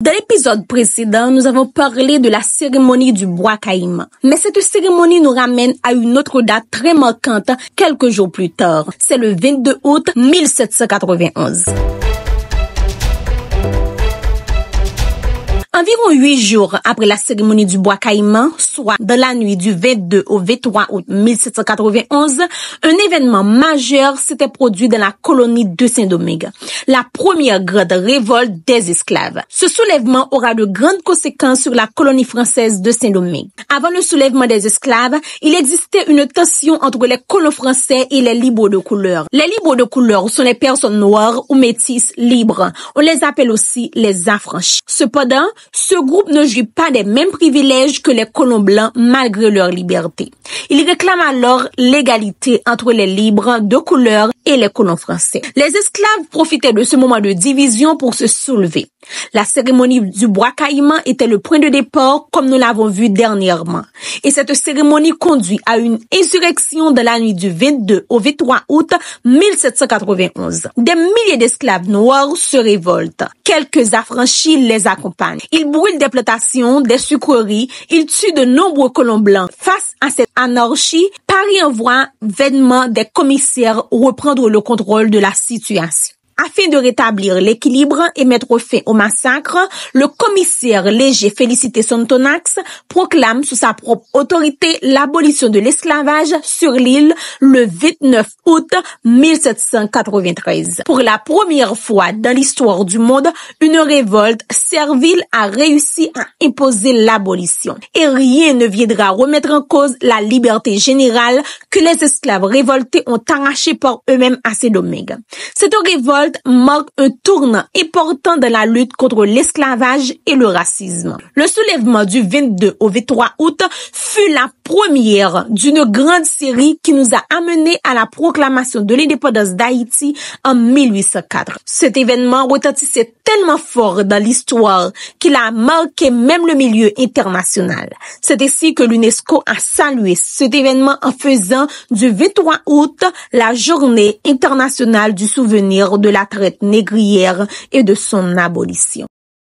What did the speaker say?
Dans l'épisode précédent, nous avons parlé de la cérémonie du bois caïman. Mais cette cérémonie nous ramène à une autre date très marquante quelques jours plus tard. C'est le 22 août 1791. Environ 8 jours après la cérémonie du bois caïman, soit dans la nuit du 22 au 23 août 1791, un événement majeur s'était produit dans la colonie de Saint-Domingue, la première grande révolte des esclaves. Ce soulèvement aura de grandes conséquences sur la colonie française de Saint-Domingue. Avant le soulèvement des esclaves, il existait une tension entre les colons français et les libres de couleur. Les libres de couleur sont les personnes noires ou métisses libres. On les appelle aussi les affranchis. Cependant, ce groupe ne jouit pas des mêmes privilèges que les colons blancs malgré leur liberté. Ils réclament alors l'égalité entre les libres de couleur et les colons français. Les esclaves profitaient de ce moment de division pour se soulever. La cérémonie du bois caïman était le point de départ comme nous l'avons vu dernièrement. Et cette cérémonie conduit à une insurrection de la nuit du 22 au 23 août 1791. Des milliers d'esclaves noirs se révoltent. Quelques affranchis les accompagnent. Ils brûlent des plantations, des sucreries, ils tuent de nombreux colons blancs. Face à cette anarchie, Paris envoie vainement des commissaires reprendre le contrôle de la situation. Afin de rétablir l'équilibre et mettre fin au massacre, le commissaire léger Félicité Sonthonax proclame sous sa propre autorité l'abolition de l'esclavage sur l'île le 29 août 1793. Pour la première fois dans l'histoire du monde, une révolte servile a réussi à imposer l'abolition. Et rien ne viendra remettre en cause la liberté générale que les esclaves révoltés ont arrachée par eux-mêmes à Saint-Domingue. Cette révolte marque un tournant important dans la lutte contre l'esclavage et le racisme. Le soulèvement du 22 au 23 août fut la première d'une grande série qui nous a amené à la proclamation de l'indépendance d'Haïti en 1804. Cet événement retentissait tellement fort dans l'histoire qu'il a marqué même le milieu international. C'est ainsi que l'UNESCO a salué cet événement en faisant du 23 août la journée internationale du souvenir de la traite négrière et de son abolition.